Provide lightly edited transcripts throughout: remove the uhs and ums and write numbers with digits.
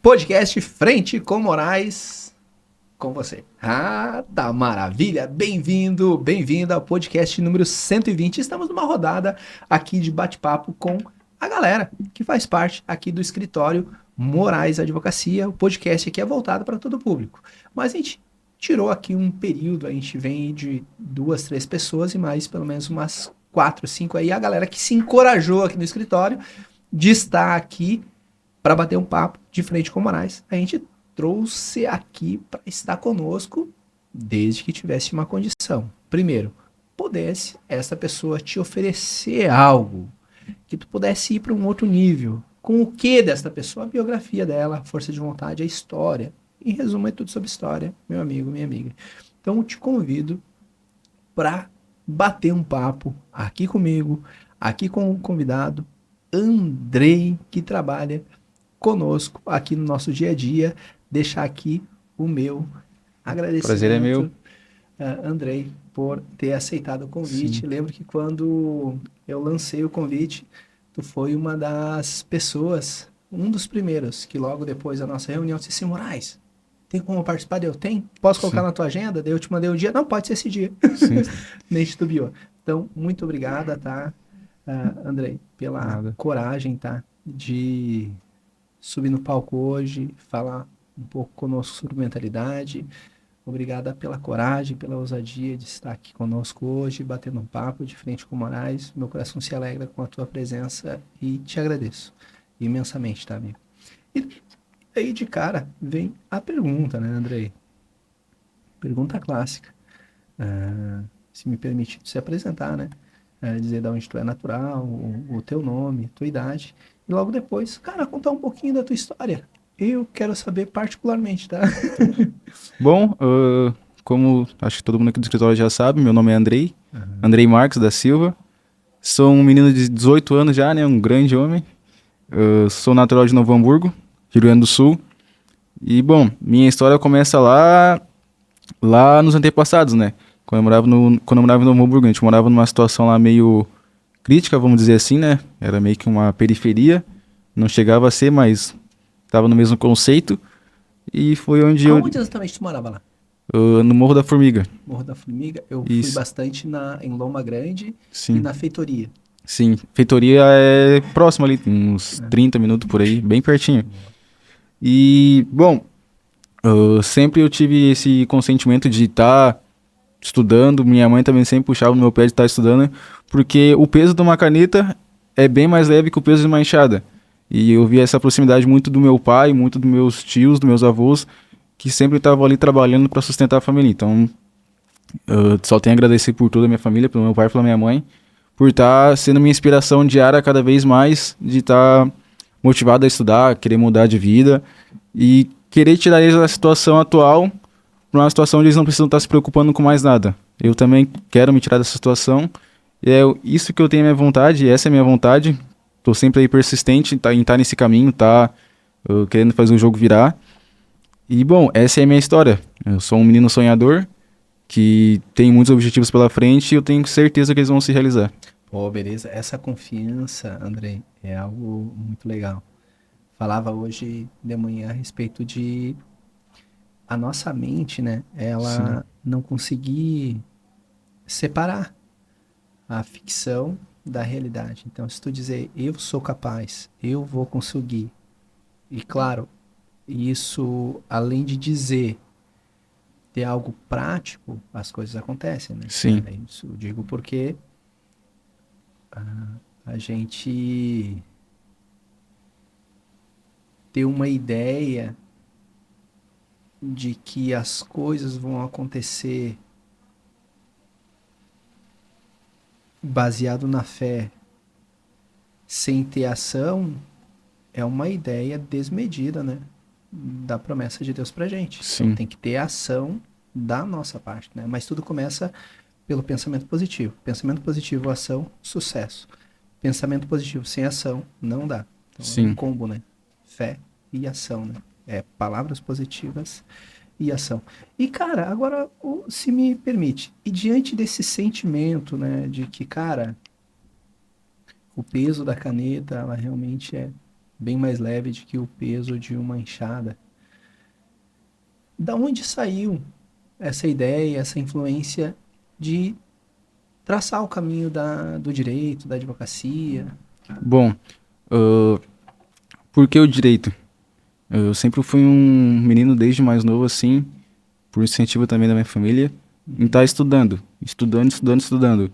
Podcast Frente com Moraes, com você. Ah, tá maravilha! Bem-vindo, bem-vinda ao podcast número 120. Estamos numa rodada aqui de bate-papo com a galera que faz parte aqui do escritório Moraes Advocacia. O podcast aqui é voltado para todo o público. Mas a gente tirou aqui um período, a gente vem de 2, 3 pessoas e mais pelo menos umas 4, 5 aí, a galera que se encorajou aqui no escritório de estar aqui para bater um papo de frente com o Moraes. A gente trouxe aqui para estar conosco desde que tivesse uma condição. Primeiro, pudesse essa pessoa te oferecer algo, que tu pudesse ir para um outro nível. Com o que desta pessoa? A biografia dela, a força de vontade, a história. Em resumo, é tudo sobre história, meu amigo, minha amiga. Então, eu te convido para bater um papo aqui comigo, aqui com o convidado, Andrei, que trabalha conosco aqui no nosso dia a dia. Deixar aqui o meu agradecimento. Prazer é meu. Andrei, por ter aceitado o convite. Sim. Lembro que quando eu lancei o convite, tu foi uma das pessoas, um dos primeiros, que logo depois da nossa reunião disse assim: Moraes, tem como participar? Eu tenho? Posso colocar Sim. na tua agenda? Daí eu te mandei o dia. Não, pode ser esse dia. Sim. Nem titubeou. Então, muito obrigada, tá, Andrei, pela Nada. coragem, tá, de subir no palco hoje, falar um pouco conosco sobre mentalidade. Obrigada pela coragem, pela ousadia de estar aqui conosco hoje, batendo um papo de frente com o Moraes. Meu coração se alegra com a tua presença e te agradeço imensamente, tá, amigo? E aí, de cara, vem a pergunta, né, Andrei? Pergunta clássica. Se me permite se apresentar, né? Dizer de onde tu é natural, o teu nome, tua idade. E logo depois, cara, contar um pouquinho da tua história. Eu quero saber particularmente, tá? Bom, como acho que todo mundo aqui do escritório já sabe, meu nome é Andrei, Andrei Marques da Silva. Sou um menino de 18 anos já, né? Um grande homem. Sou natural de Novo Hamburgo, Rio Grande do Sul. E, bom, minha história começa lá nos antepassados, né? Quando eu morava em Novo Hamburgo, a gente morava numa situação lá meio crítica, vamos dizer assim, né? Era meio que uma periferia. Não chegava a ser, mas estava no mesmo conceito. E foi onde Aonde exatamente tu morava lá? no Morro da Formiga. Morro da Formiga. Eu fui Isso, bastante em Loma Grande e sim. na Feitoria. Sim, Feitoria é próximo ali, uns 30 minutos por aí, bem pertinho. E, bom, sempre eu tive esse consentimento de estar estudando, minha mãe também sempre puxava no meu pé de estar estudando, porque o peso de uma caneta é bem mais leve que o peso de uma enxada. E eu vi essa proximidade muito do meu pai, muito dos meus tios, dos meus avós, que sempre estavam ali trabalhando para sustentar a família. Então, eu só tenho a agradecer por toda a minha família, pelo meu pai e pela minha mãe, por estar sendo minha inspiração diária cada vez mais, de estar motivado a estudar, querer mudar de vida e querer tirar eles da situação atual para uma situação onde eles não precisam estar se preocupando com mais nada. Eu também quero me tirar dessa situação, e é isso que eu tenho a minha vontade, essa é a minha vontade. Estou sempre aí persistente em estar nesse caminho, querendo fazer o jogo virar. E, bom, essa é a minha história. Eu sou um menino sonhador que tem muitos objetivos pela frente e eu tenho certeza que eles vão se realizar. Pô, beleza. Essa confiança, Andrei, é algo muito legal. Falava hoje de manhã a respeito de a nossa mente, né? Sim, Ela não conseguir separar a ficção da realidade. Então, se tu dizer eu sou capaz, eu vou conseguir, e claro, isso além de dizer ter algo prático, as coisas acontecem, né? sim, Isso eu digo porque a gente ter uma ideia de que as coisas vão acontecer baseado na fé, sem ter ação, é uma ideia desmedida, né? Da promessa de Deus pra gente. Então sim, tem que ter ação da nossa parte, né? Mas tudo começa pelo pensamento positivo. Pensamento positivo, ação, sucesso. Pensamento positivo sem ação, não dá. Então é um sim. combo, né? Fé e ação, né? É palavras positivas e ação. E, cara, agora, se me permite, e diante desse sentimento, né, de que, cara, o peso da caneta, ela realmente é bem mais leve do que o peso de uma enxada. Da onde saiu essa ideia, essa influência de traçar o caminho do direito, da advocacia? Bom, ah, por que o direito? Eu sempre fui um menino desde mais novo, assim, por incentivo também da minha família, em estar estudando, estudando, estudando, estudando.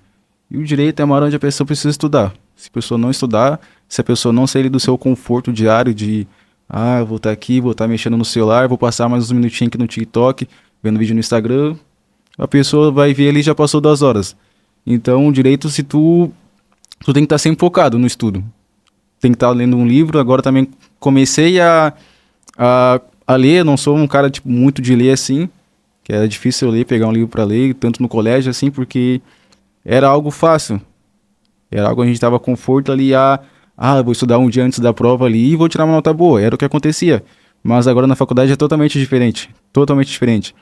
E o direito é uma área onde a pessoa precisa estudar. Se a pessoa não estudar, se a pessoa não sair do seu conforto diário de, eu vou estar aqui, vou estar mexendo no celular, vou passar mais uns minutinhos aqui no TikTok, vendo vídeo no Instagram, a pessoa vai ver ali e já passou 2 horas. Então, o direito, se tu tem que estar sempre focado no estudo. Tem que estar lendo um livro, agora também comecei a ler, não sou um cara tipo, muito de ler assim, que era difícil eu ler, pegar um livro para ler, tanto no colégio assim, porque era algo fácil. Era algo que a gente tava conforto ali, vou estudar um dia antes da prova ali e vou tirar uma nota boa. Era o que acontecia. Mas agora na faculdade é totalmente diferente. Totalmente diferente.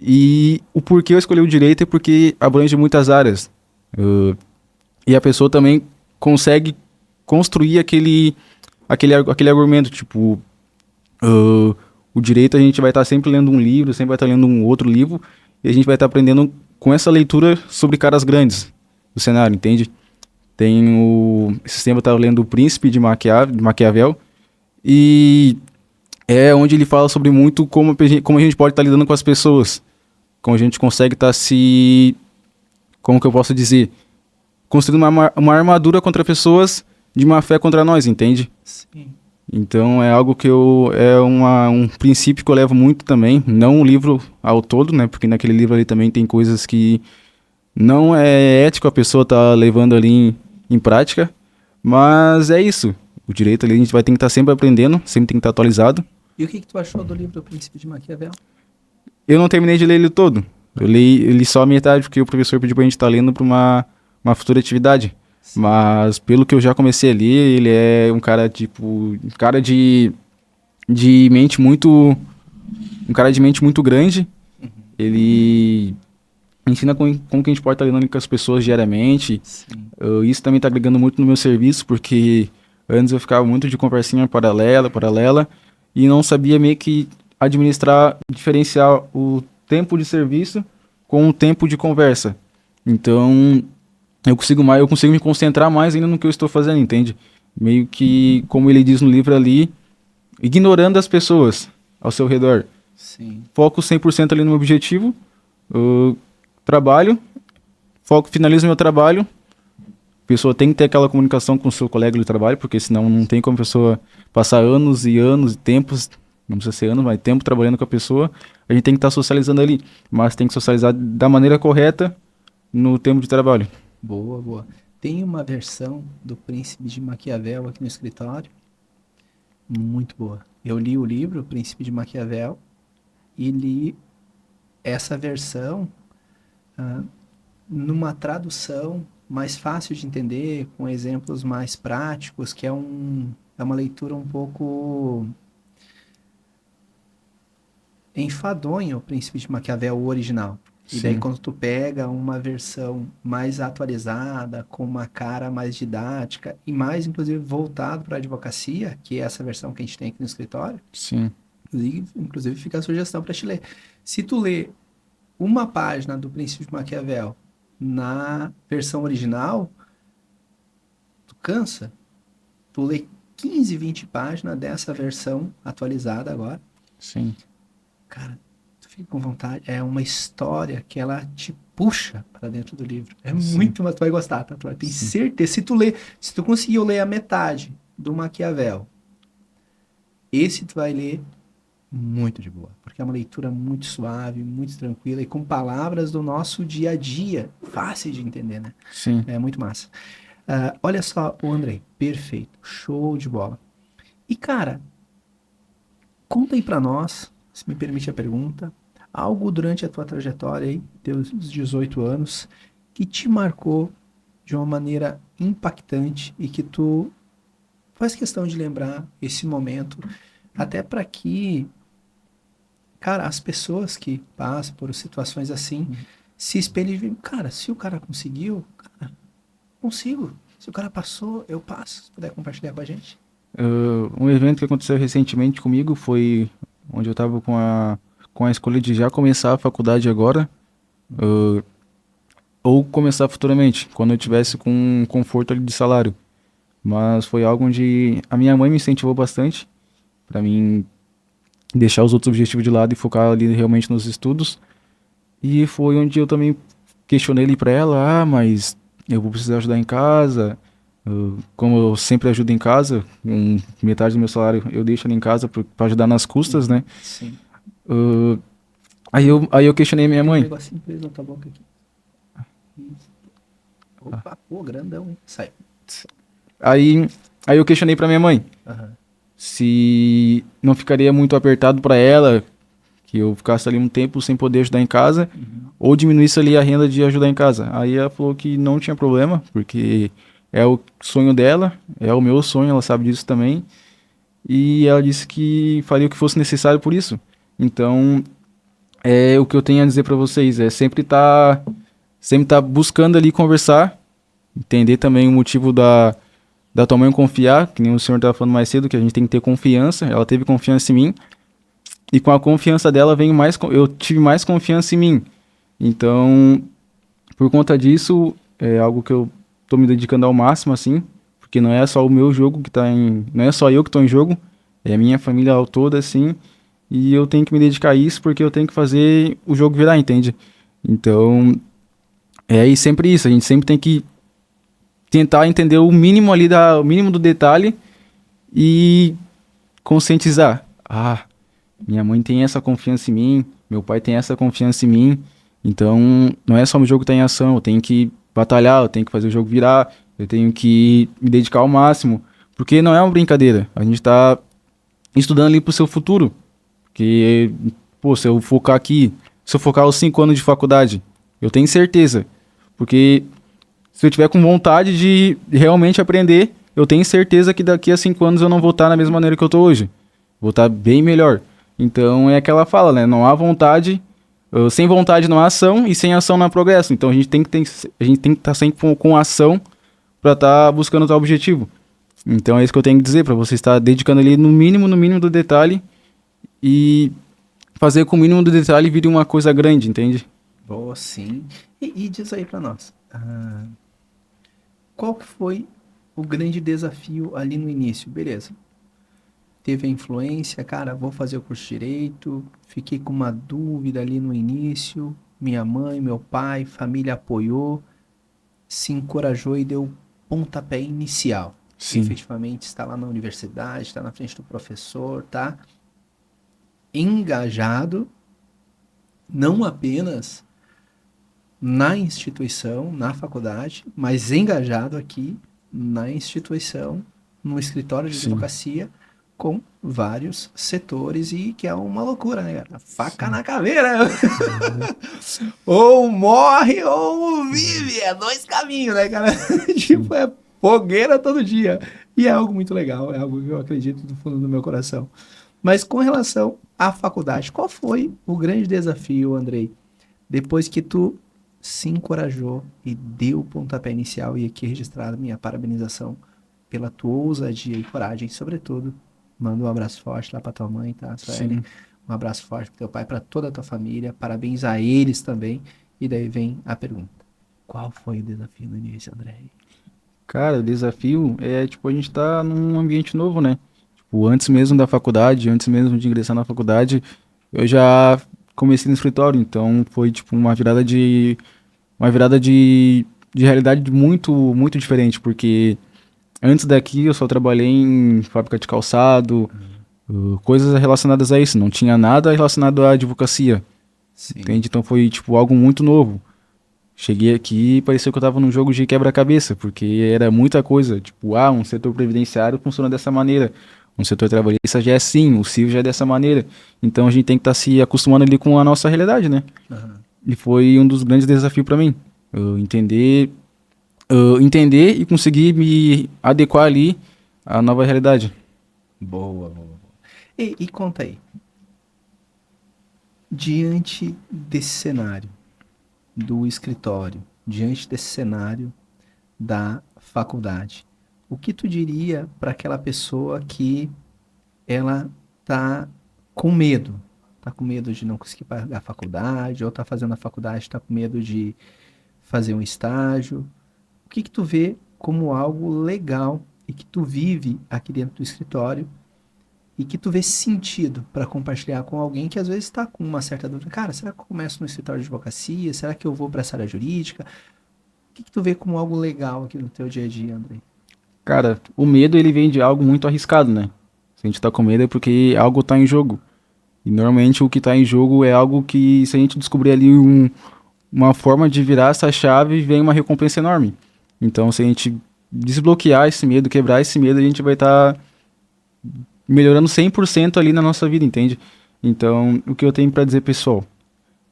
E o porquê eu escolhi o direito é porque abrange muitas áreas. E a pessoa também consegue construir aquele argumento, tipo, o direito a gente vai estar sempre lendo um livro, sempre vai estar lendo um outro livro, e a gente vai estar aprendendo com essa leitura sobre caras grandes do cenário, entende? Esse tempo eu estava lendo O Príncipe de Maquiavel, e é onde ele fala sobre muito como a gente pode estar lidando com as pessoas, como a gente consegue estar como que eu posso dizer, construindo uma armadura contra pessoas de má fé contra nós, entende? Sim. Então é algo que um princípio que eu levo muito também, não o livro ao todo, né? Porque naquele livro ali também tem coisas que não é ético a pessoa tá levando ali em prática, mas é isso. O direito ali a gente vai ter que estar sempre aprendendo, sempre tem que estar atualizado. E o que tu achou do livro O Príncipe de Maquiavel? Eu não terminei de ler ele todo. Eu li só a metade porque o professor pediu pra gente estar lendo para uma futura atividade. Sim. Mas pelo que eu já comecei a ler, ele é um cara tipo, de mente muito, um cara de mente muito grande. Uhum. Ele ensina como que a gente pode estar lidando com as pessoas diariamente. Isso também está agregando muito no meu serviço, porque antes eu ficava muito de conversinha paralela, e não sabia meio que administrar, diferenciar o tempo de serviço com o tempo de conversa. Então, eu consigo me concentrar mais ainda no que eu estou fazendo, entende? Meio que, como ele diz no livro ali, ignorando as pessoas ao seu redor. Sim. Foco 100% ali no meu objetivo, trabalho, finalizo meu trabalho. A pessoa tem que ter aquela comunicação com o seu colega de trabalho, porque senão não tem como a pessoa passar anos e anos, tempos, não precisa ser anos, mas tempo trabalhando com a pessoa. A gente tem que estar socializando ali, mas tem que socializar da maneira correta no tempo de trabalho. Boa, boa. Tem uma versão do Príncipe de Maquiavel aqui no escritório, muito boa. Eu li o livro O Príncipe de Maquiavel e li essa versão numa tradução mais fácil de entender, com exemplos mais práticos, que é uma leitura um pouco enfadonha, O Príncipe de Maquiavel, o original. E daí Sim. quando tu pega uma versão mais atualizada, com uma cara mais didática e mais, inclusive, voltado para a advocacia, que é essa versão que a gente tem aqui no escritório, Sim. inclusive fica a sugestão para te ler. Se tu ler uma página do Príncipe de Maquiavel na versão original, tu cansa. Tu lê 15, 20 páginas dessa versão atualizada agora. Sim. Cara, tu fica com vontade. É uma história que ela te puxa para dentro do livro. É Sim. muito, mas tu vai gostar, tá? Tu vai ter certeza. Se tu conseguiu ler a metade do Maquiavel, esse tu vai ler muito de boa, porque é uma leitura muito suave, muito tranquila e com palavras do nosso dia a dia, fáceis de entender, né? Sim. É muito massa. Olha só, o Andrei, perfeito, show de bola. E cara, conta aí pra nós, se me permite a pergunta, algo durante a tua trajetória aí, teus 18 anos, que te marcou de uma maneira impactante e que tu faz questão de lembrar esse momento, até para que, cara, as pessoas que passam por situações assim se espelhem e veem, cara, se o cara conseguiu, cara, consigo. Se o cara passou, eu passo. Se puder compartilhar com a gente. Um evento que aconteceu recentemente comigo foi onde eu estava com a escolha de já começar a faculdade agora, ah, ou começar futuramente, quando eu tivesse com um conforto ali de salário. Mas foi algo onde a minha mãe me incentivou bastante para mim deixar os outros objetivos de lado e focar ali realmente nos estudos. E foi onde eu também questionei ali para ela, mas eu vou precisar ajudar em casa. Como eu sempre ajudo em casa, metade do meu salário eu deixo ali em casa para ajudar nas custas, né? Sim. Uh, aí eu questionei minha Tem um mãe. negocinho preso na tua boca aqui. Isso. Opa, pô, grandão, hein? Sai. Aí, aí eu questionei para minha mãe Aham. se não ficaria muito apertado para ela que eu ficasse ali um tempo sem poder ajudar em casa Uhum. ou diminuísse ali a renda de ajudar em casa. Aí ela falou que não tinha problema, porque é o sonho dela, é o meu sonho, ela sabe disso também. E ela disse que faria o que fosse necessário por isso. Então, o que eu tenho a dizer para vocês é sempre tá buscando ali conversar, entender também o motivo da tua mãe confiar, que nem o senhor estava falando mais cedo, que a gente tem que ter confiança. Ela teve confiança em mim. E com a confiança dela vem eu tive mais confiança em mim. Então, por conta disso, é algo que eu tô me dedicando ao máximo, assim, porque não é só o meu jogo que tá não é só eu que tô em jogo, é a minha família ao todo, assim, e eu tenho que me dedicar a isso porque eu tenho que fazer o jogo virar, entende? Então, e sempre isso, a gente sempre tem que tentar entender o mínimo ali, o mínimo do detalhe e conscientizar. Ah, minha mãe tem essa confiança em mim, meu pai tem essa confiança em mim. Então, não é só o jogo estar em ação, eu tenho que batalhar, eu tenho que fazer o jogo virar, eu tenho que me dedicar ao máximo, porque não é uma brincadeira. A gente está estudando ali pro seu futuro. Porque, pô, se eu focar os 5 anos de faculdade, eu tenho certeza. Porque se eu tiver com vontade de realmente aprender, eu tenho certeza que daqui a 5 anos eu não vou estar da mesma maneira que eu tô hoje. Vou estar bem melhor. Então é aquela fala, né? Não há vontade, sem vontade não há ação e sem ação não há progresso. Então a gente tem que estar sempre com ação para estar buscando o tal objetivo. Então é isso que eu tenho que dizer, para você estar dedicando ali no mínimo do detalhe e fazer com o mínimo do detalhe vire uma coisa grande, entende? Boa, sim. E diz aí pra nós, qual que foi o grande desafio ali no início? Beleza. Teve a influência, cara, vou fazer o curso de direito, fiquei com uma dúvida ali no início, minha mãe, meu pai, família apoiou, se encorajou e deu pontapé inicial. Sim, Efetivamente está lá na universidade, está na frente do professor, tá engajado, não apenas na instituição, na faculdade, mas engajado aqui na instituição, no escritório de sim. advocacia, com vários setores e que é uma loucura, né, cara? Faca Sim. na caveira. Ou morre ou vive. É dois caminhos, né, cara? Tipo, Sim. é fogueira todo dia. E é algo muito legal, é algo que eu acredito do fundo do meu coração. Mas com relação à faculdade, qual foi o grande desafio, Andrei? Depois que tu se encorajou e deu o pontapé inicial, e aqui registrado minha parabenização pela tua ousadia e coragem, sobretudo, manda um abraço forte lá pra tua mãe, tá, Suelen? Sim. Um abraço forte pro teu pai, pra toda a tua família, parabéns a eles também. E daí vem a pergunta: qual foi o desafio no início, André? Cara, o desafio é, tipo, a gente tá num ambiente novo, né? Tipo, antes mesmo da faculdade, antes mesmo de ingressar na faculdade, eu já comecei no escritório, então foi, tipo, uma virada de realidade muito, muito diferente, porque antes daqui eu só trabalhei em fábrica de calçado, coisas relacionadas a isso, não tinha nada relacionado à advocacia, Sim. entende? Então foi, tipo, algo muito novo. Cheguei aqui e parecia que eu tava num jogo de quebra-cabeça, porque era muita coisa. Tipo, um setor previdenciário funciona dessa maneira. Um setor trabalhista já é assim, o civil já é dessa maneira. Então a gente tem que estar se acostumando ali com a nossa realidade, né? Aham. E foi um dos grandes desafios para mim. Entender e conseguir me adequar ali à nova realidade. Boa, boa, boa. E conta aí, diante desse cenário do escritório, diante desse cenário da faculdade, o que tu diria para aquela pessoa que ela tá com medo? Tá com medo de não conseguir pagar a faculdade, ou tá fazendo a faculdade, tá com medo de fazer um estágio. O que que tu vê como algo legal e que tu vive aqui dentro do escritório e que tu vê sentido para compartilhar com alguém que às vezes está com uma certa dúvida? Cara, será que eu começo no escritório de advocacia? Será que eu vou para essa área jurídica? O que que tu vê como algo legal aqui no teu dia a dia, Andrei? Cara, o medo ele vem de algo muito arriscado, né? Se a gente tá com medo é porque algo tá em jogo. E normalmente o que tá em jogo é algo que, se a gente descobrir ali uma forma de virar essa chave, vem uma recompensa enorme. Então, se a gente desbloquear esse medo, quebrar esse medo, a gente vai estar melhorando 100% ali na nossa vida, entende? Então, o que eu tenho pra dizer, pessoal?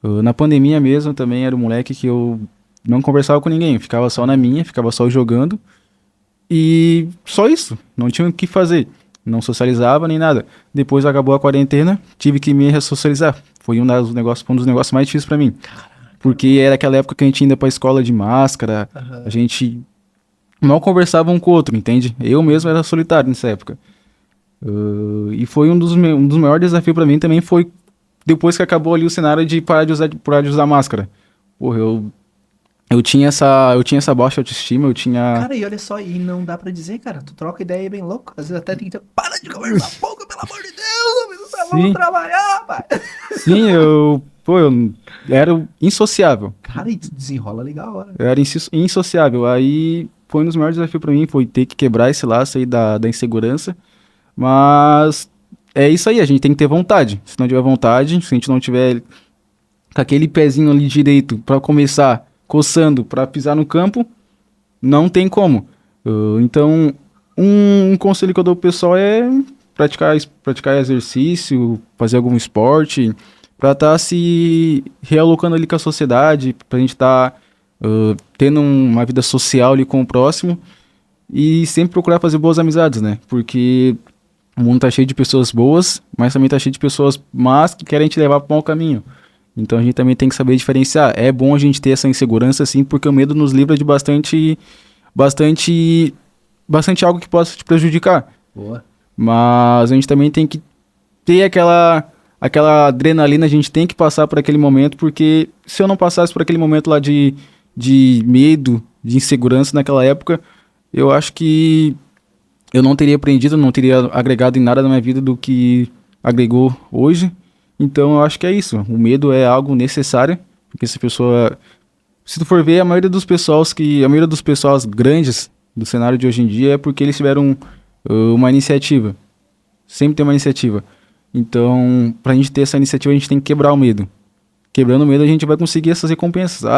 Na pandemia mesmo, também era um moleque que eu não conversava com ninguém, ficava só na minha, ficava só jogando. E só isso, não tinha o que fazer. Não socializava nem nada. Depois acabou a quarentena, tive que me ressocializar. Foi um dos negócios mais difíceis pra mim. Porque era aquela época que a gente ia pra escola de máscara, a gente mal conversava um com o outro, entende? Eu mesmo era solitário nessa época. E foi um dos maiores desafios pra mim também foi depois que acabou ali o cenário de parar de usar máscara. Porra, eu tinha essa baixa autoestima, eu tinha... Cara, e olha só, e não dá pra dizer, cara, tu troca ideia bem louco. Às vezes até tem que ter, para de conversar pouco, pelo amor de Deus, amigo, vamos Sim, trabalhar, pai. sim, eu era insociável. Cara, e tu desenrola legal agora. Eu era insociável. Aí foi um dos maiores desafios pra mim, foi ter que quebrar esse laço aí da insegurança. Mas é isso aí, a gente tem que ter vontade. Se não tiver vontade, se a gente não tiver com aquele pezinho ali direito pra começar coçando pra pisar no campo, não tem como. Então, um conselho que eu dou pro pessoal é praticar exercício, fazer algum esporte, pra estar se realocando ali com a sociedade, pra gente estar tendo uma vida social ali com o próximo e sempre procurar fazer boas amizades, né? Porque o mundo tá cheio de pessoas boas, mas também tá cheio de pessoas más que querem te levar para um mau caminho. Então a gente também tem que saber diferenciar. É bom a gente ter essa insegurança, sim, porque o medo nos livra de bastante algo que possa te prejudicar. Boa. Mas a gente também tem que ter aquela adrenalina, a gente tem que passar por aquele momento, porque se eu não passasse por aquele momento lá de medo, de insegurança naquela época, eu acho que eu não teria aprendido, não teria agregado em nada na minha vida do que agregou hoje. Então eu acho que é isso. O medo é algo necessário, porque se tu for ver, a maioria dos pessoas grandes do cenário de hoje em dia é porque eles tiveram uma iniciativa. Sempre tem uma iniciativa. Então, pra gente ter essa iniciativa, a gente tem que quebrar o medo. Quebrando o medo, a gente vai conseguir essas recompensas.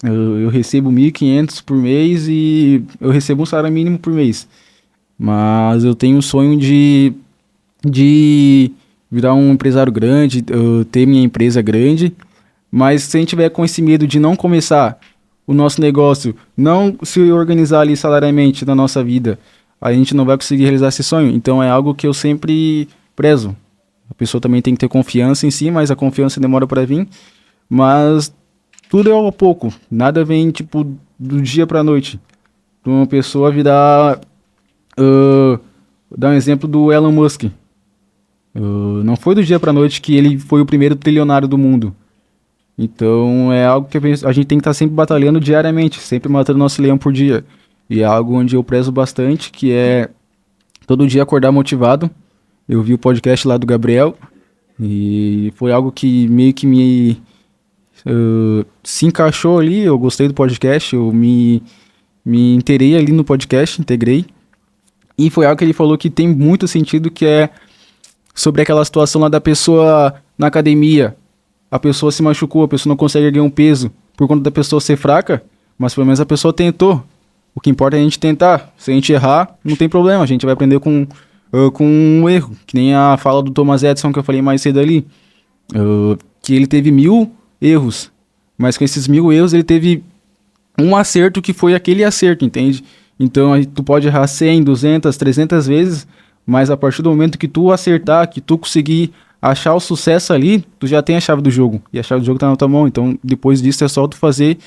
Eu recebo 1.500 por mês e eu recebo um salário mínimo por mês. Mas eu tenho um sonho de virar um empresário grande, ter minha empresa grande. Mas se a gente tiver com esse medo de não começar o nosso negócio, não se organizar ali salarialmente na nossa vida, a gente não vai conseguir realizar esse sonho. Então é algo que eu sempre prezo. A pessoa também tem que ter confiança em si, mas a confiança demora para vir. Mas tudo é ao pouco. Nada vem, tipo, do dia pra noite. Uma pessoa virar... dar um exemplo do Elon Musk. Não foi do dia pra noite que ele foi o primeiro trilionário do mundo. Então é algo que a gente tem que estar sempre batalhando diariamente, sempre matando nosso leão por dia. E é algo onde eu prezo bastante, que é todo dia acordar motivado. Eu vi o podcast lá do Gabriel e foi algo que meio que me se encaixou ali. Eu gostei do podcast, eu me inteirei ali no podcast, integrei. E foi algo que ele falou que tem muito sentido, que é sobre aquela situação lá da pessoa na academia. A pessoa se machucou, a pessoa não consegue erguer um peso por conta da pessoa ser fraca, mas pelo menos a pessoa tentou. O que importa é a gente tentar. Se a gente errar, não tem problema, a gente vai aprender com um erro. Que nem a fala do Thomas Edison que eu falei mais cedo ali. Que ele teve 1.000 erros, mas com esses 1.000 erros ele teve um acerto que foi aquele acerto, entende? Então aí tu pode errar 100, 200, 300 vezes, mas a partir do momento que tu acertar, que tu conseguir achar o sucesso ali, tu já tem a chave do jogo. E a chave do jogo tá na tua mão. Então depois disso é só tu fazer,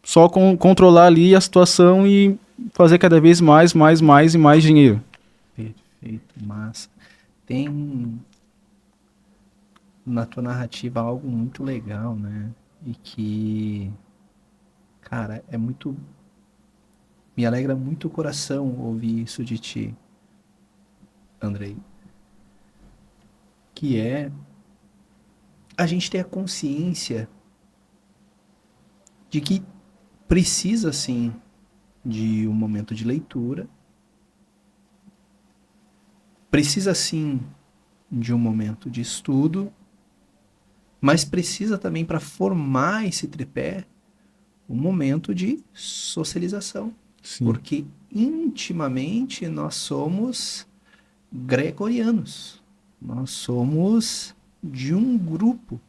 só controlar ali a situação e fazer cada vez mais e mais dinheiro. Perfeito, massa. Tem na tua narrativa algo muito legal, né? E que, cara, é muito. Me alegra muito o coração ouvir isso de ti, Andrei. Que é a gente ter a consciência de que precisa, sim, de um momento de leitura, precisa, sim, de um momento de estudo, mas precisa também, para formar esse tripé, um momento de socialização. Sim, Porque intimamente nós somos gregorianos. Nós somos de um grupo.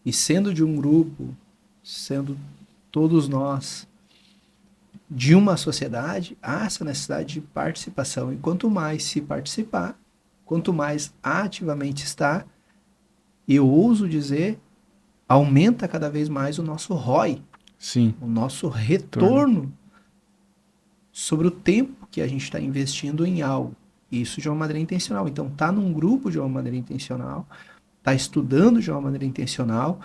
E sendo de um grupo, sendo todos nós de uma sociedade, há essa necessidade de participação. E quanto mais se participar, quanto mais ativamente estar, eu ouso dizer, aumenta cada vez mais o nosso ROI, sim. o nosso Torno. retorno sobre o tempo que a gente está investindo em algo. Isso de uma maneira intencional. Então, tá num grupo de uma maneira intencional, tá estudando de uma maneira intencional,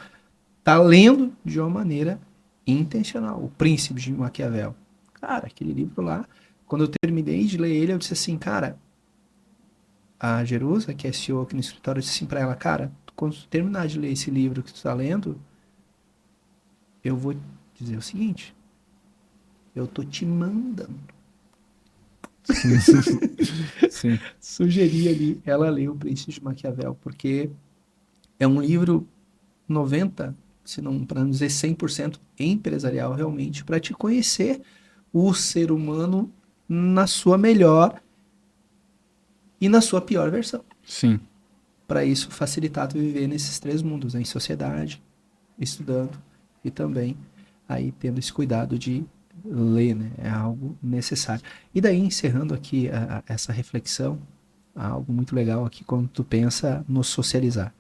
tá lendo de uma maneira intencional. O Príncipe de Maquiavel. Cara, aquele livro lá, quando eu terminei de ler ele, eu disse assim, cara, a Jerusa, que é CEO aqui no escritório, eu disse assim pra ela, cara, quando tu terminar de ler esse livro que tu tá lendo, eu vou dizer o seguinte, eu tô te mandando. Sim, sim, Sugeri ali ela ler o Príncipe de Maquiavel, porque é um livro 90, se não para não dizer 100% empresarial realmente, para te conhecer o ser humano na sua melhor e na sua pior versão. sim, Para isso facilitar tu viver nesses três mundos, né? Em sociedade, estudando e também aí tendo esse cuidado de ler, né? É algo necessário. E daí encerrando aqui essa reflexão, algo muito legal aqui quando tu pensa no socializar.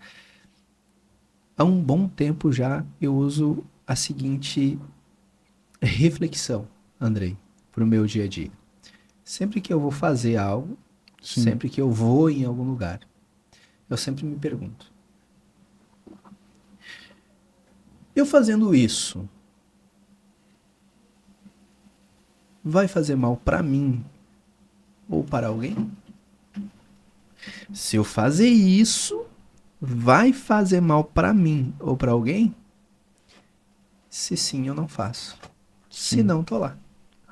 Há um bom tempo já eu uso a seguinte reflexão, Andrei, para o meu dia a dia. Sempre que eu vou fazer algo, sim, sempre que eu vou em algum lugar, eu sempre me pergunto: eu fazendo isso vai fazer mal para mim ou para alguém? Se eu fazer isso, vai fazer mal para mim ou para alguém? Se sim, eu não faço. Se sim, não, tô lá.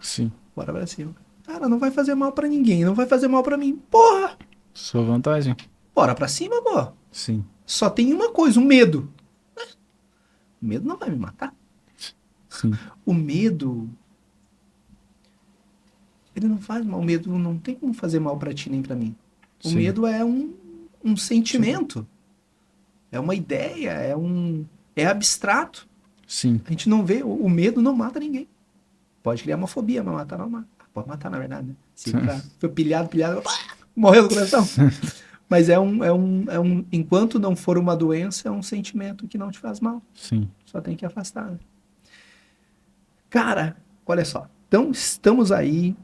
sim. Bora pra cima. Cara, não vai fazer mal para ninguém, não vai fazer mal para mim. Porra! Sua vantagem? Bora pra cima, pô. Sim, Só tem uma coisa, o medo. O medo não vai me matar. sim, O medo, ele não faz mal. O medo não tem como fazer mal pra ti nem pra mim. O sim, medo é um sentimento, é uma ideia, é abstrato. sim, A gente não vê, o medo não mata ninguém. Pode criar uma fobia, mas matar não mata. Pode matar, na verdade, né? Se o sim, cara foi pilhado, morreu do coração. Mas enquanto não for uma doença, é um sentimento que não te faz mal. sim. Só tem que afastar, né? Cara, olha só. Então, estamos aí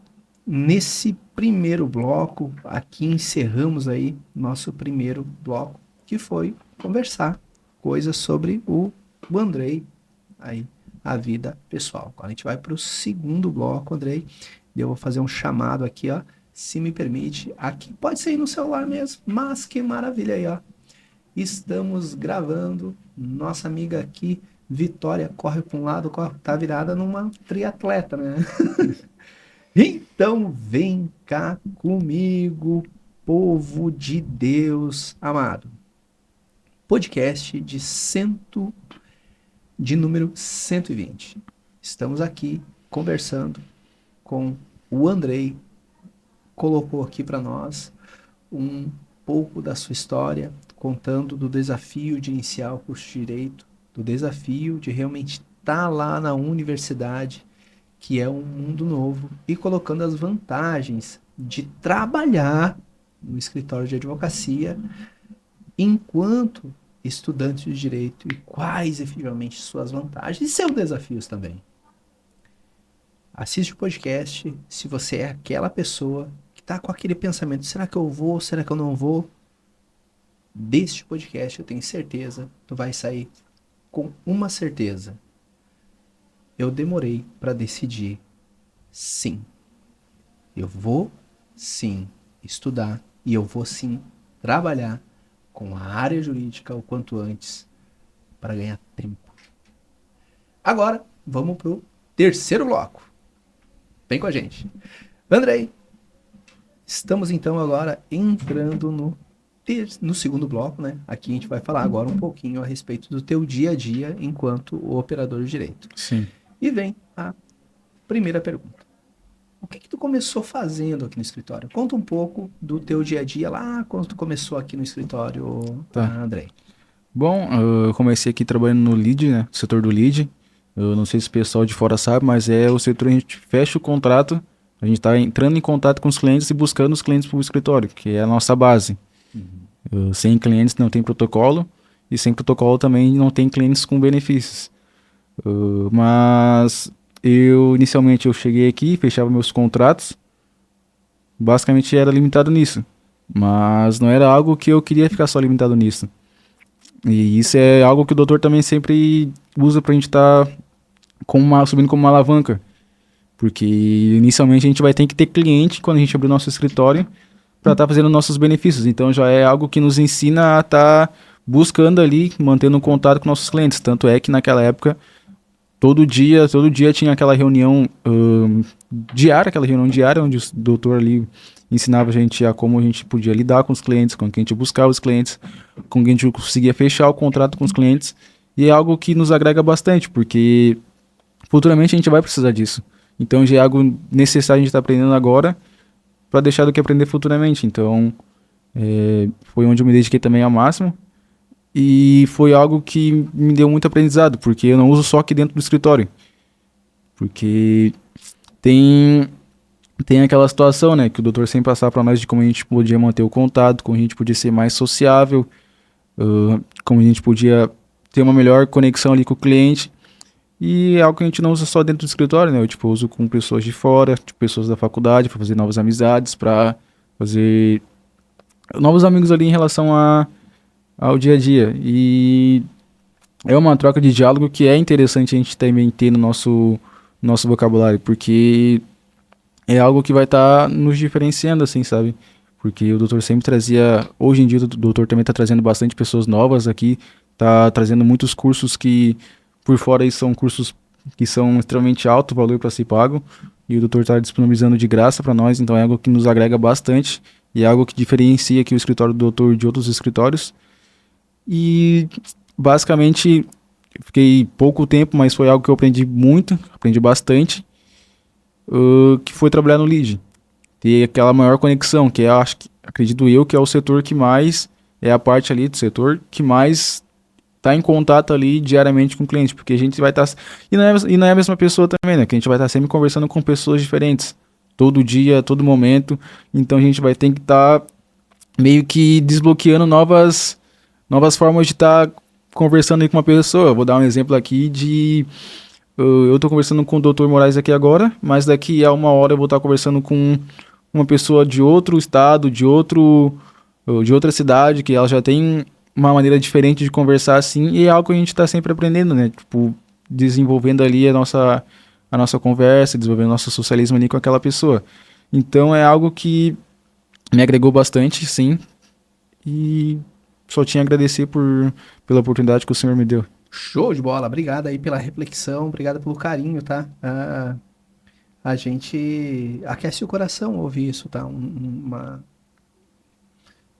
nesse primeiro bloco. Aqui encerramos aí nosso primeiro bloco, que foi conversar coisas sobre o Andrei, aí, a vida pessoal. Agora a gente vai para o segundo bloco, Andrei. E eu vou fazer um chamado aqui, ó. Se me permite, aqui pode ser no celular mesmo, mas que maravilha aí, ó. Estamos gravando. Nossa amiga aqui, Vitória, corre para um lado, tá virada numa triatleta, né? Então vem cá comigo, povo de Deus amado. Podcast de número 120. Estamos aqui conversando com o Andrei, colocou aqui para nós um pouco da sua história, contando do desafio de iniciar o curso de Direito, do desafio de realmente estar lá na universidade, que é um mundo novo, e colocando as vantagens de trabalhar no escritório de advocacia enquanto estudante de direito e quais efetivamente suas vantagens e seus desafios também. assiste o podcast. Se você é aquela pessoa que tá com aquele pensamento, será que eu vou, será que eu não vou? Deste podcast, eu tenho certeza, tu vai sair com uma certeza. Eu demorei para decidir. Sim, eu vou sim estudar e eu vou sim trabalhar com a área jurídica o quanto antes para ganhar tempo. Agora, vamos pro terceiro bloco. Vem com a gente. Andrei, estamos então agora entrando no segundo bloco, né? Aqui a gente vai falar agora um pouquinho a respeito do teu dia a dia enquanto o operador de direito. Sim. E vem a primeira pergunta. O que tu começou fazendo aqui no escritório? Conta um pouco do teu dia a dia lá quando tu começou aqui no escritório, Tá. Andrei. Bom, eu comecei aqui trabalhando no lead, né? Setor do lead. Eu não sei se o pessoal de fora sabe, mas é o setor que a gente fecha o contrato, a gente está entrando em contato com os clientes e buscando os clientes para o escritório, que é a nossa base. Sem clientes não tem protocolo, e sem protocolo também não tem clientes com benefícios. Mas inicialmente eu cheguei aqui, fechava meus contratos, basicamente era limitado nisso. Mas não era algo que eu queria ficar só limitado nisso. E isso é algo que o doutor também sempre usa pra gente estar subindo como uma alavanca. Porque inicialmente a gente vai ter que ter cliente quando a gente abrir o nosso escritório para estar fazendo nossos benefícios. Então já é algo que nos ensina a estar buscando ali, mantendo contato com nossos clientes. Tanto é que naquela época, todo dia tinha aquela reunião diária, onde o doutor ali ensinava a gente a como a gente podia lidar com os clientes, com quem a gente buscava os clientes, com quem a gente conseguia fechar o contrato com os clientes. E é algo que nos agrega bastante, porque futuramente a gente vai precisar disso. Então já é algo necessário a gente estar aprendendo agora para deixar do que aprender futuramente. Então foi onde eu me dediquei também ao máximo. E foi algo que me deu muito aprendizado, porque eu não uso só aqui dentro do escritório. Porque tem aquela situação, né, que o doutor sempre passava para nós de como a gente podia manter o contato, como a gente podia ser mais sociável, como a gente podia ter uma melhor conexão ali com o cliente. E é algo que a gente não usa só dentro do escritório, né? Eu uso com pessoas de fora, pessoas da faculdade, para fazer novas amizades, para fazer novos amigos ali em relação ao dia a dia. E é uma troca de diálogo que é interessante a gente também ter no nosso vocabulário, porque é algo que vai estar nos diferenciando, assim, sabe? Porque o doutor sempre trazia... Hoje em dia o doutor também está trazendo bastante pessoas novas aqui, está trazendo muitos cursos que por fora aí são cursos que são extremamente alto valor para ser pago, e o doutor está disponibilizando de graça para nós, então é algo que nos agrega bastante, e é algo que diferencia aqui o escritório do doutor de outros escritórios. E basicamente fiquei pouco tempo, mas foi algo que eu aprendi muito, aprendi bastante, que foi trabalhar no lead. Ter aquela maior conexão, que acredito eu que é o setor que mais, é a parte ali do setor que mais tá em contato ali diariamente com o cliente, porque a gente vai estar... E não é a mesma pessoa também, né? Que a gente vai estar sempre conversando com pessoas diferentes, todo dia, todo momento, então a gente vai ter que estar meio que desbloqueando novas formas de estar conversando aí com uma pessoa. Eu vou dar um exemplo aqui de... Eu estou conversando com o Dr. Moraes aqui agora, mas daqui a uma hora eu vou estar conversando com uma pessoa de outro estado, de outra cidade, que ela já tem uma maneira diferente de conversar assim, e é algo que a gente está sempre aprendendo, né? Tipo, desenvolvendo ali a nossa conversa, desenvolvendo nosso socialismo ali com aquela pessoa. Então é algo que me agregou bastante, sim, e só tinha a agradecer pela oportunidade que o senhor me deu. Show de bola, obrigado aí pela reflexão, obrigado pelo carinho, tá? A gente aquece o coração ouvir isso, tá?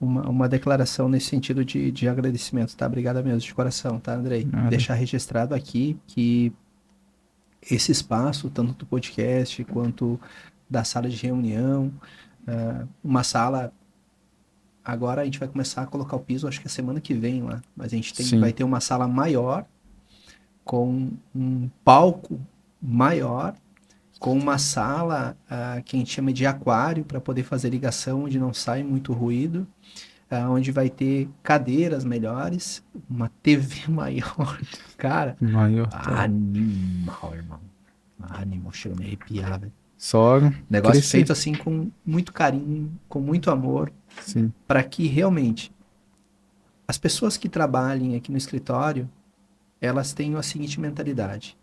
Uma declaração nesse sentido de agradecimento, tá? Obrigado mesmo, de coração, tá, Andrei? Nada. Deixar registrado aqui que esse espaço, tanto do podcast quanto da sala de reunião, uma sala... Agora a gente vai começar a colocar o piso, acho que é semana que vem lá, mas a gente vai ter uma sala maior, com um palco maior, com uma sala que a gente chama de aquário, para poder fazer ligação onde não sai muito ruído, onde vai ter cadeiras melhores, uma TV maior. Cara, Maior, animal, irmão. Animal, chega a me arrepiar, velho. Só Negócio crescer. feito assim com muito carinho, com muito amor, Sim, para que realmente as pessoas que trabalhem aqui no escritório, elas tenham a seguinte mentalidade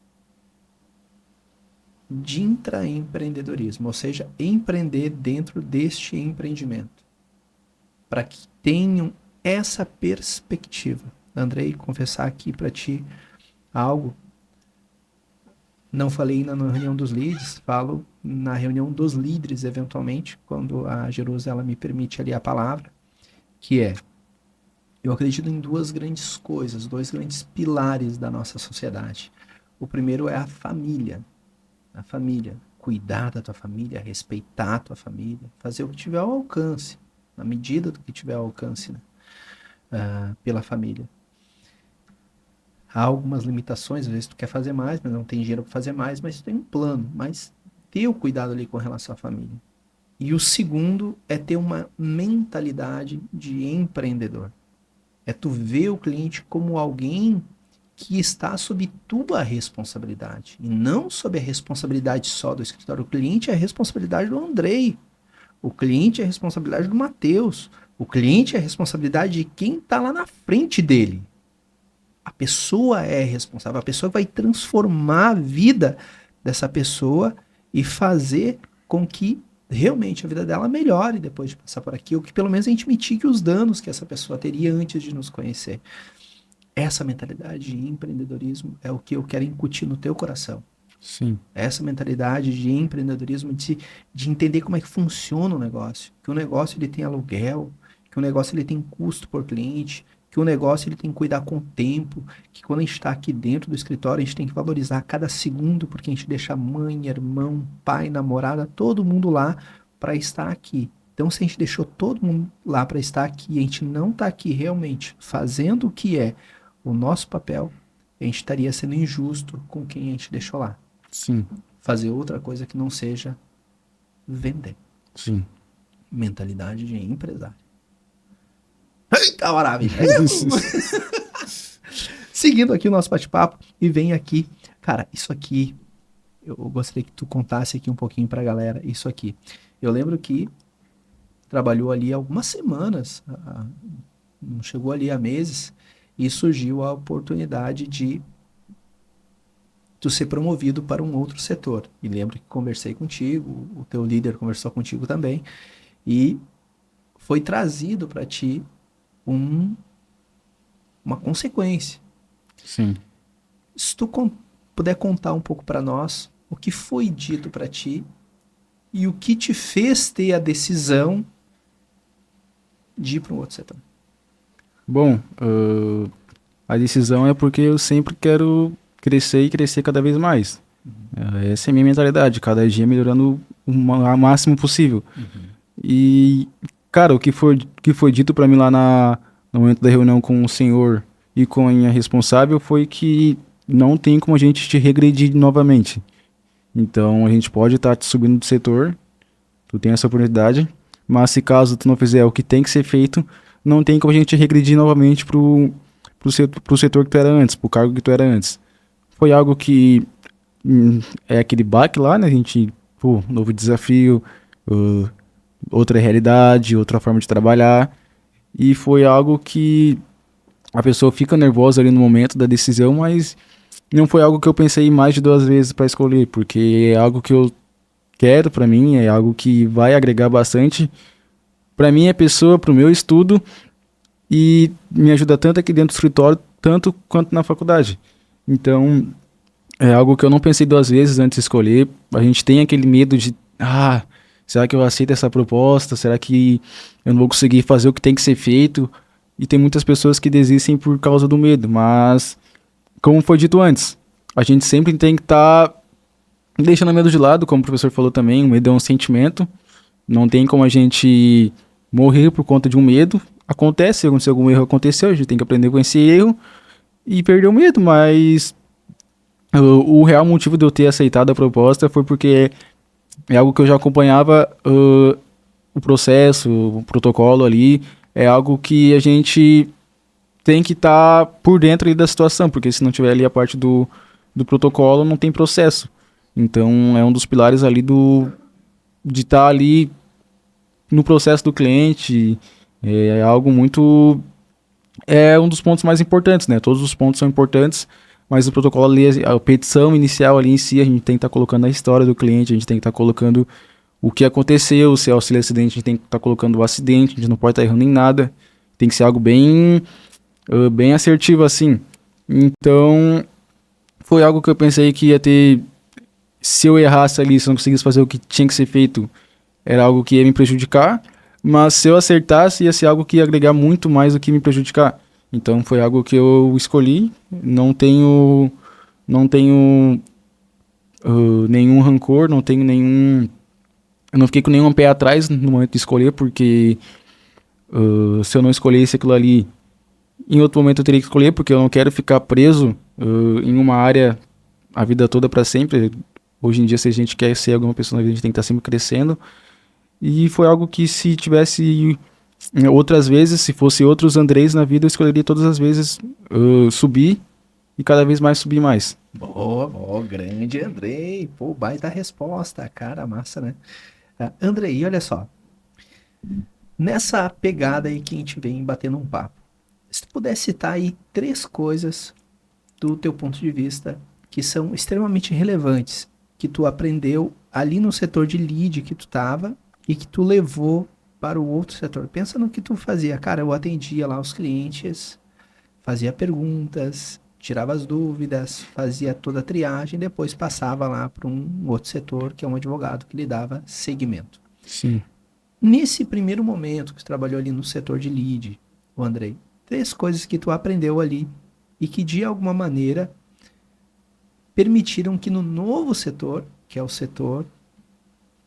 de intraempreendedorismo, ou seja, empreender dentro deste empreendimento, para que tenham essa perspectiva. Andrei, confessar aqui para ti algo, não falei ainda na reunião dos leads, falo na reunião dos líderes, eventualmente, quando a Jerusa ela me permite ali a palavra, que é, eu acredito em duas grandes coisas, dois grandes pilares da nossa sociedade. O primeiro é a família. A família. Cuidar da tua família, respeitar a tua família, fazer o que tiver ao alcance, na medida do que tiver ao alcance, né? Pela família. Há algumas limitações, às vezes tu quer fazer mais, mas não tem dinheiro para fazer mais, mas tu tem um plano, mas ter o cuidado ali com relação à família. E o segundo é ter uma mentalidade de empreendedor. É tu ver o cliente como alguém que está sob tua responsabilidade. E não sob a responsabilidade só do escritório. O cliente é a responsabilidade do Andrei. O cliente é a responsabilidade do Matheus. O cliente é a responsabilidade de quem está lá na frente dele. A pessoa é responsável. A pessoa vai transformar a vida dessa pessoa e fazer com que realmente a vida dela melhore depois de passar por aqui, ou que pelo menos a gente mitigue os danos que essa pessoa teria antes de nos conhecer. Essa mentalidade de empreendedorismo é o que eu quero incutir no teu coração. sim, Essa mentalidade de empreendedorismo, de entender como é que funciona o negócio. Que o negócio ele tem aluguel, que o negócio ele tem custo por cliente, que o negócio ele tem que cuidar com o tempo, que quando a gente está aqui dentro do escritório, a gente tem que valorizar cada segundo, porque a gente deixa mãe, irmão, pai, namorada, todo mundo lá para estar aqui. Então, se a gente deixou todo mundo lá para estar aqui e a gente não está aqui realmente fazendo o que é o nosso papel, a gente estaria sendo injusto com quem a gente deixou lá. sim, Fazer outra coisa que não seja vender. sim. Mentalidade de empresário. Eita, maravilha! Seguindo aqui o nosso bate-papo, e vem aqui, cara, isso aqui, eu gostaria que tu contasse aqui um pouquinho pra galera, isso aqui. Eu lembro que trabalhou ali algumas semanas, não chegou ali a meses, e surgiu a oportunidade de tu ser promovido para um outro setor. E lembro que conversei contigo, o teu líder conversou contigo também, e foi trazido para ti uma consequência. Sim. Se tu puder contar um pouco para nós o que foi dito para ti e o que te fez ter a decisão de ir para um outro setor. Bom, a decisão é porque eu sempre quero crescer e crescer cada vez mais. Essa é a minha mentalidade, cada dia melhorando o máximo possível. E, cara, o que foi dito para mim lá no momento da reunião com o senhor e com a minha responsável foi que não tem como a gente te regredir novamente. Então, a gente pode estar te subindo do setor, tu tem essa oportunidade, mas se caso tu não fizer o que tem que ser feito, não tem como a gente regredir novamente pro setor que tu era antes, pro cargo que tu era antes. Foi algo que é aquele baque lá, né? A gente, novo desafio, outra realidade, outra forma de trabalhar. E foi algo que a pessoa fica nervosa ali no momento da decisão, mas não foi algo que eu pensei mais de 2 vezes para escolher, porque é algo que eu quero para mim, é algo que vai agregar bastante para minha pessoa, para o meu estudo, e me ajuda tanto aqui dentro do escritório, tanto quanto na faculdade. Então, é algo que eu não pensei 2 vezes antes de escolher. A gente tem aquele medo de, será que eu aceito essa proposta? Será que eu não vou conseguir fazer o que tem que ser feito? E tem muitas pessoas que desistem por causa do medo, mas, como foi dito antes, a gente sempre tem que estar deixando o medo de lado, como o professor falou também, o medo é um sentimento, não tem como a gente morrer por conta de um medo. Acontece, se algum erro aconteceu, a gente tem que aprender com esse erro e perder o medo, mas o real motivo de eu ter aceitado a proposta foi porque é algo que eu já acompanhava, o processo, o protocolo ali, é algo que a gente tem que estar por dentro ali da situação, porque se não tiver ali a parte do protocolo, não tem processo. Então, é um dos pilares ali de estar ali no processo do cliente. É algo muito... É um dos pontos mais importantes, né? Todos os pontos são importantes, mas o protocolo ali, a petição inicial ali em si, a gente tem que estar colocando a história do cliente, a gente tem que estar colocando o que aconteceu, se é auxílio acidente, a gente tem que estar colocando o acidente, a gente não pode estar errando em nada. Tem que ser algo bem assertivo assim. Então, foi algo que eu pensei que ia ter... Se eu errasse ali, se eu não conseguisse fazer o que tinha que ser feito, era algo que ia me prejudicar. Mas se eu acertasse, ia ser algo que ia agregar muito mais do que me prejudicar. Então, foi algo que eu escolhi. Não tenho nenhum rancor, não tenho nenhum... Eu não fiquei com nenhum pé atrás no momento de escolher, porque se eu não escolhesse aquilo ali, em outro momento eu teria que escolher, porque eu não quero ficar preso em uma área a vida toda para sempre. Hoje em dia, se a gente quer ser alguma pessoa na vida, a gente tem que estar sempre crescendo. E foi algo que, se tivesse outras vezes, se fosse outros Andreis na vida, eu escolheria todas as vezes subir e cada vez mais subir mais. Boa, grande Andrei. Pô, baita resposta, cara, massa, né? Andrei, olha só. Nessa pegada aí que a gente vem batendo um papo, se tu pudesse citar aí 3 coisas do teu ponto de vista que são extremamente relevantes, que tu aprendeu ali no setor de lead que tu tava e que tu levou para o outro setor. Pensa no que tu fazia. Cara, eu atendia lá os clientes, fazia perguntas, tirava as dúvidas, fazia toda a triagem, depois passava lá para um outro setor, que é um advogado que lhe dava seguimento. Sim. Nesse primeiro momento que tu trabalhou ali no setor de lead, o Andrei, 3 coisas que tu aprendeu ali e que de alguma maneira permitiram que no novo setor, que é o setor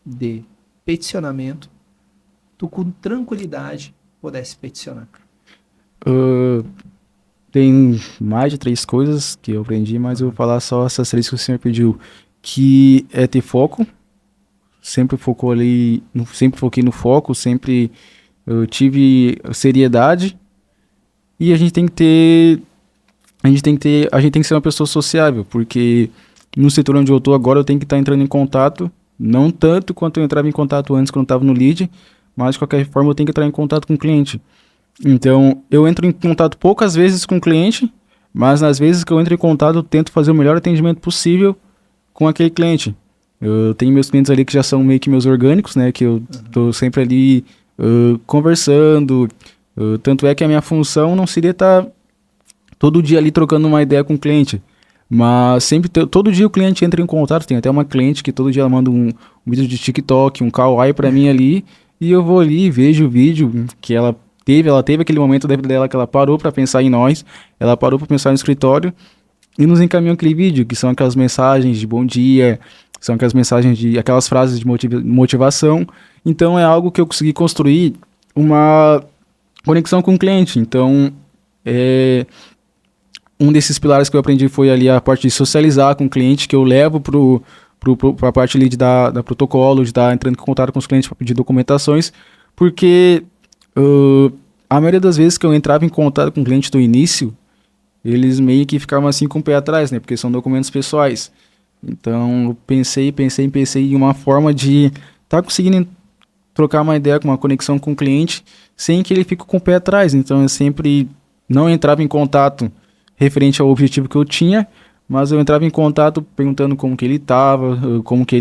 de peticionamento, tu com tranquilidade pudesse peticionar. Tem mais de 3 coisas que eu aprendi, mas eu vou falar só essas 3 que o senhor pediu, que é ter foco. Sempre focou ali, sempre foquei no foco, sempre eu tive seriedade. E a gente tem que ser uma pessoa sociável, porque no setor onde eu tô agora eu tenho que estar entrando em contato, não tanto quanto eu entrava em contato antes quando eu estava no lead, mas de qualquer forma eu tenho que entrar em contato com o cliente. Então, eu entro em contato poucas vezes com o cliente, mas nas vezes que eu entro em contato, eu tento fazer o melhor atendimento possível com aquele cliente. Eu tenho meus clientes ali que já são meio que meus orgânicos, né? Que eu tô sempre ali conversando. Tanto é que a minha função não seria estar todo dia ali trocando uma ideia com o cliente. Mas sempre, todo dia o cliente entra em contato. Tem até uma cliente que todo dia ela manda um vídeo de TikTok, um kawaii pra mim ali. E eu vou ali, vejo o vídeo que ela teve aquele momento da vida dela que ela parou para pensar em nós, ela parou para pensar no escritório e nos encaminhou aquele vídeo, que são aquelas mensagens de bom dia, são aquelas mensagens aquelas frases de motivação. Então é algo que eu consegui construir uma conexão com o cliente. Então um desses pilares que eu aprendi foi ali a parte de socializar com o cliente, que eu levo para a parte ali da protocolo, de estar entrando em contato com os clientes para pedir documentações, porque a maioria das vezes que eu entrava em contato com o cliente do início, eles meio que ficavam assim com o pé atrás, né? Porque são documentos pessoais. Então, eu pensei em uma forma de estar conseguindo trocar uma ideia, com uma conexão com o cliente, sem que ele fique com o pé atrás. Então, eu sempre não entrava em contato referente ao objetivo que eu tinha, mas eu entrava em contato perguntando como que ele estava, como que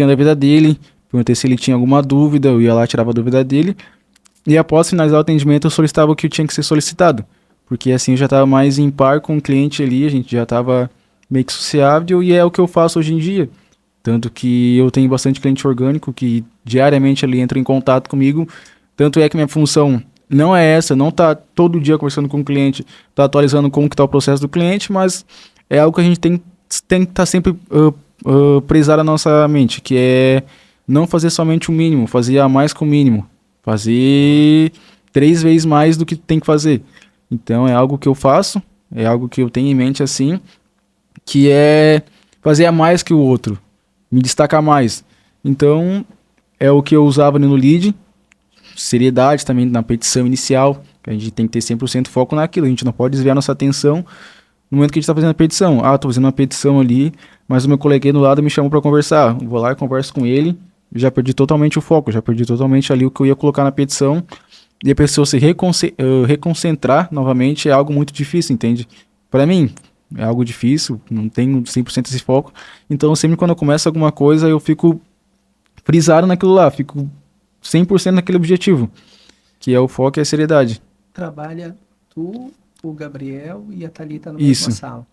anda a vida dele, perguntei se ele tinha alguma dúvida, eu ia lá, tirava a dúvida dele, e após finalizar o atendimento, eu solicitava o que tinha que ser solicitado, porque assim eu já estava mais em par com o cliente ali, a gente já estava meio que sociável, e é o que eu faço hoje em dia. Tanto que eu tenho bastante cliente orgânico que diariamente ali entra em contato comigo, tanto é que minha função não é essa, não tá todo dia conversando com o cliente, tá atualizando como que tá o processo do cliente, mas é algo que a gente tem que estar sempre prezar a nossa mente, que é não fazer somente o mínimo, fazer a mais com o mínimo. Fazer 3 vezes mais do que tem que fazer. Então é algo que eu faço, é algo que eu tenho em mente assim, que é fazer a mais que o outro, me destacar mais. Então é o que eu usava no lead, seriedade também na petição inicial, que a gente tem que ter 100% foco naquilo, a gente não pode desviar nossa atenção no momento que a gente tá fazendo a petição. Tô fazendo uma petição ali, mas o meu coleguinha do lado me chamou pra conversar. Vou lá e converso com ele, já perdi totalmente o foco, já perdi totalmente ali o que eu ia colocar na petição. E a pessoa se reconcentrar novamente é algo muito difícil, entende? Pra mim, é algo difícil, não tenho 100% esse foco. Então, sempre quando eu começo alguma coisa, eu fico frisado naquilo lá, fico 100% naquele objetivo, que é o foco e a seriedade. Trabalha tu, o Gabriel e a Thalita na mesma Isso. sala.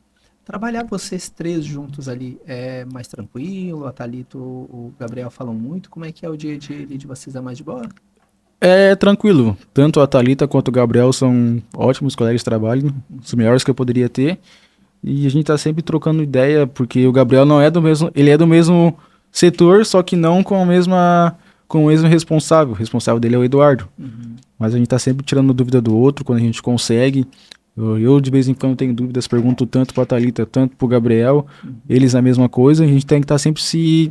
Trabalhar vocês três juntos ali é mais tranquilo? A Thalita, o Gabriel falam muito. Como é que é o dia a dia ali de vocês? É mais de boa? É tranquilo. Tanto a Thalita quanto o Gabriel são ótimos colegas de trabalho, os melhores que eu poderia ter. E a gente tá sempre trocando ideia, porque o Gabriel não é do mesmo, ele é do mesmo setor, só que não com o mesmo responsável. O responsável dele é o Eduardo. Mas a gente tá sempre tirando dúvida do outro quando a gente consegue. Eu de vez em quando tenho dúvidas, pergunto tanto pra Thalita, tanto pro Gabriel, eles a mesma coisa. A gente tem que estar sempre se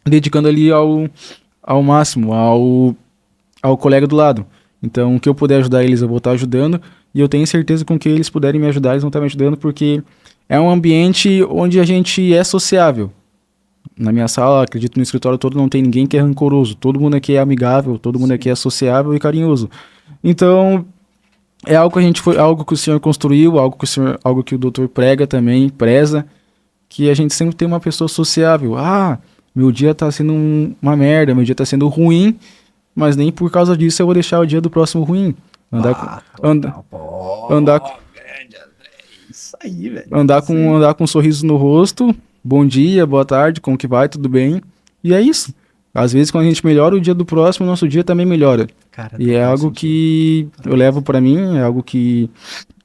dedicando ali ao máximo, ao colega do lado. Então, o que eu puder ajudar eles, eu vou estar ajudando. E eu tenho certeza que com que eles puderem me ajudar, eles vão estar me ajudando, porque é um ambiente onde a gente é sociável. Na minha sala, acredito no escritório todo, não tem ninguém que é rancoroso. Todo mundo aqui é amigável, todo mundo aqui é sociável e carinhoso. Então, é algo que algo que o senhor construiu, algo que o doutor prega também, preza, que a gente sempre tem uma pessoa sociável. Meu dia tá sendo uma merda, meu dia tá sendo ruim, mas nem por causa disso eu vou deixar o dia do próximo ruim. Isso aí, velho. Andar com um sorriso no rosto, bom dia, boa tarde, como que vai, tudo bem? E é isso. Às vezes quando a gente melhora o dia do próximo, o nosso dia também melhora. Cara, E é algo que eu levo pra mim, é algo que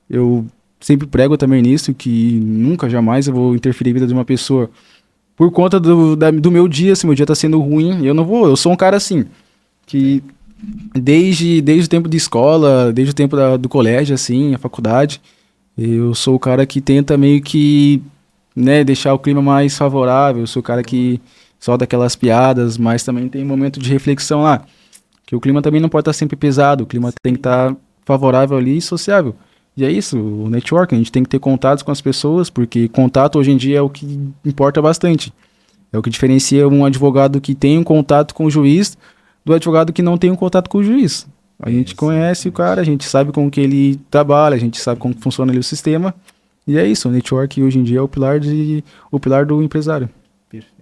eu sempre prego também nisso, que nunca, jamais eu vou interferir na vida de uma pessoa por conta do meu dia. Se meu dia tá sendo ruim, eu sou um cara assim, que desde o tempo de escola, desde o tempo do colégio, assim, a faculdade, eu sou o cara que tenta meio que, né, deixar o clima mais favorável, eu sou o cara que solta aquelas piadas, mas também tem um momento de reflexão lá, que o clima também não pode estar sempre pesado, o clima tem que estar favorável ali e sociável. E é isso, o network, a gente tem que ter contatos com as pessoas, porque contato hoje em dia é o que importa bastante. É o que diferencia um advogado que tem um contato com o juiz do advogado que não tem um contato com o juiz. A gente conhece o cara, a gente sabe como que ele trabalha, a gente sabe como funciona ali o sistema. E é isso, o network hoje em dia é o pilar do empresário. Perfeito.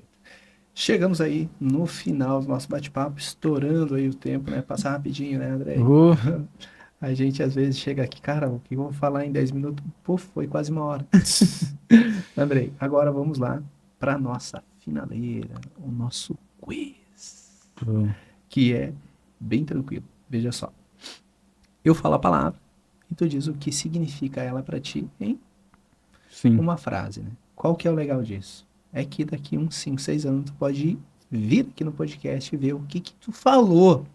Chegamos aí no final do nosso bate-papo, estourando aí o tempo, né? Passar rapidinho, né, André? A gente às vezes chega aqui, cara, o que eu vou falar em 10 minutos? Puf, foi quase uma hora. Andrei, agora vamos lá para nossa finaleira, o nosso quiz, que é bem tranquilo. Veja só. Eu falo a palavra e tu diz o que significa ela para ti em uma frase, né? Qual que é o legal disso? É que daqui uns 5, 6 anos tu pode vir aqui no podcast e ver o que tu falou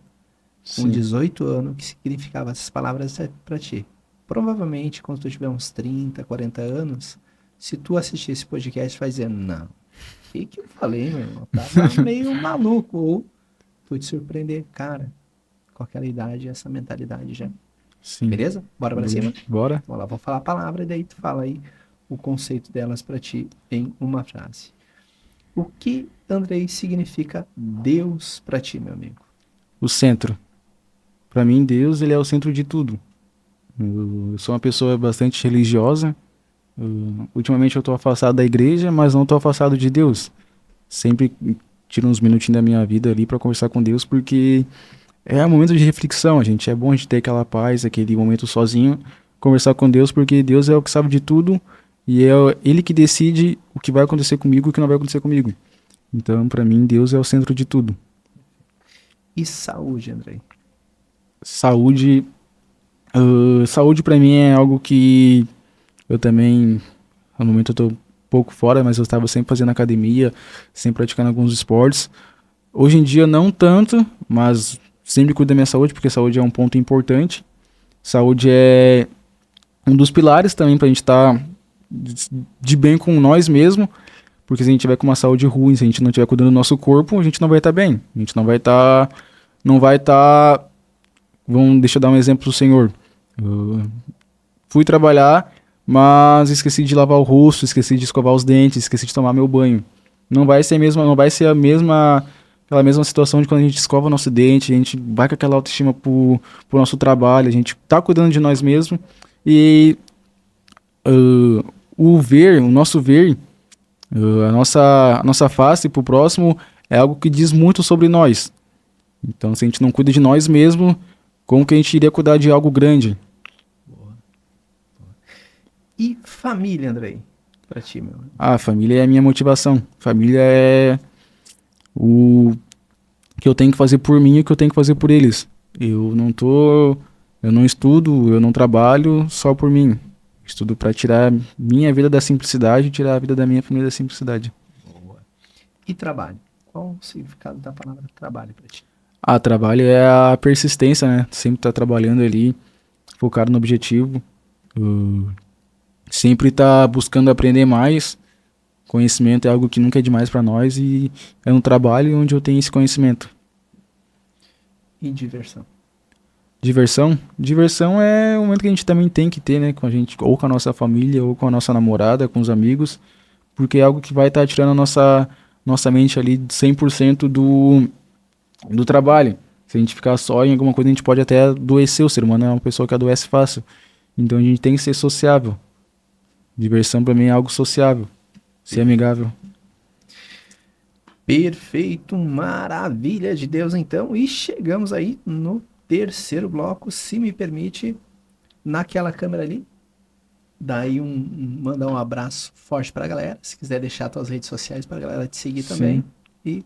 com 18 anos, que significava essas palavras para ti. Provavelmente, quando tu tiver uns 30, 40 anos, se tu assistir esse podcast, vai dizer, não, o que eu falei, meu irmão? Tava meio maluco. Ou tu te surpreender, cara, com aquela idade, essa mentalidade já. Sim. Beleza? Bora pra cima? Bora. Vamos lá, vou falar a palavra e daí tu fala aí o conceito delas para ti em uma frase. O que, Andrei, significa Deus para ti, meu amigo? O centro. Para mim, Deus, ele é o centro de tudo. Eu sou uma pessoa bastante religiosa. Ultimamente eu tô afastado da igreja, mas não tô afastado de Deus. Sempre tiro uns minutinhos da minha vida ali para conversar com Deus, porque é um momento de reflexão, gente. É bom a gente ter aquela paz, aquele momento sozinho, conversar com Deus, porque Deus é o que sabe de tudo e é Ele que decide o que vai acontecer comigo e o que não vai acontecer comigo. Então, para mim, Deus é o centro de tudo. E saúde, Andrei? Saúde para mim é algo que eu também, no momento eu tô um pouco fora, mas eu estava sempre fazendo academia, sempre praticando alguns esportes. Hoje em dia não tanto, mas sempre cuido da minha saúde, porque saúde é um ponto importante. Saúde é um dos pilares também pra gente estar de bem com nós mesmos, porque se a gente tiver com uma saúde ruim, se a gente não estiver cuidando do nosso corpo, a gente não vai estar bem. A gente não vai estar. Deixa eu dar um exemplo pro senhor. Eu fui trabalhar, mas esqueci de lavar o rosto, esqueci de escovar os dentes, esqueci de tomar meu banho. Aquela mesma situação de quando a gente escova o nosso dente, a gente vai com aquela autoestima pro nosso trabalho, a gente tá cuidando de nós mesmos e o nosso ver, a nossa face pro próximo é algo que diz muito sobre nós. Então, se a gente não cuida de nós mesmos, como que a gente iria cuidar de algo grande? E família, Andrei? Pra ti, meu. A família é a minha motivação. Família é o que eu tenho que fazer por mim e o que eu tenho que fazer por eles. Eu não estudo, eu não trabalho só por mim. Estudo para tirar minha vida da simplicidade e tirar a vida da minha família da simplicidade. Boa. E trabalho? Qual o significado da palavra trabalho pra ti? Trabalho é a persistência, né? Sempre tá trabalhando ali, focado no objetivo. Sempre tá buscando aprender mais. Conhecimento é algo que nunca é demais para nós e é um trabalho onde eu tenho esse conhecimento. E diversão? Diversão? Diversão é um momento que a gente também tem que ter, né? Com a gente, ou com a nossa família, ou com a nossa namorada, com os amigos, porque é algo que vai estar tirando a nossa mente ali de 100% do trabalho. Se a gente ficar só em alguma coisa, a gente pode até adoecer. O ser humano é uma pessoa que adoece fácil. Então a gente tem que ser sociável. Diversão para mim é algo sociável, ser amigável. Perfeito, maravilha de Deus então. E chegamos aí no terceiro bloco, se me permite, naquela câmera ali. Daí mandar um abraço forte pra galera. Se quiser deixar suas redes sociais pra galera te seguir também. E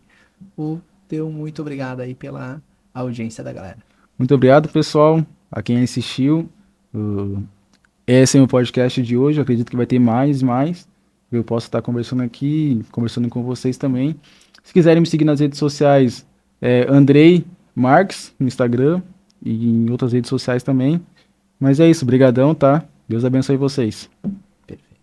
o teu muito obrigado aí pela audiência da galera. Muito obrigado, pessoal, a quem assistiu. Esse é o meu podcast de hoje. Eu acredito que vai ter mais e mais. Eu posso estar conversando aqui, conversando com vocês também. Se quiserem me seguir nas redes sociais, é Andrei Marques no Instagram e em outras redes sociais também. Mas é isso, brigadão, tá? Deus abençoe vocês. Perfeito.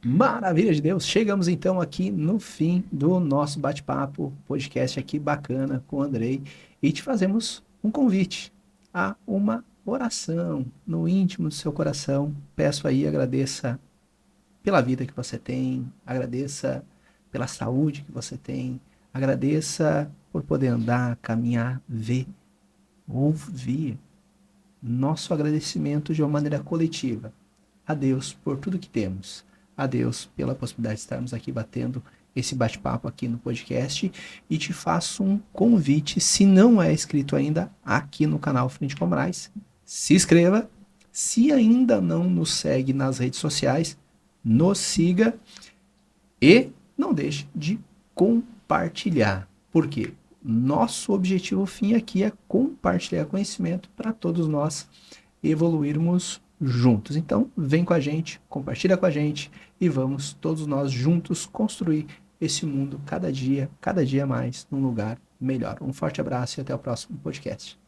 Maravilha de Deus. Chegamos então aqui no fim do nosso bate-papo, podcast aqui bacana com o Andrei. E te fazemos um convite a uma oração no íntimo do seu coração. Peço aí, agradeça pela vida que você tem, agradeça pela saúde que você tem, agradeça por poder andar, caminhar, ver, ouvir. Nosso agradecimento de uma maneira coletiva a Deus por tudo que temos, a Deus pela possibilidade de estarmos aqui batendo esse bate-papo aqui no podcast e te faço um convite, se não é inscrito ainda aqui no canal Frente com Moraes, se inscreva, se ainda não nos segue nas redes sociais, nos siga e não deixe de compartilhar. Por quê? Nosso objetivo fim aqui é compartilhar conhecimento para todos nós evoluirmos juntos. Então, vem com a gente, compartilha com a gente e vamos todos nós juntos construir esse mundo cada dia mais num lugar melhor. Um forte abraço e até o próximo podcast.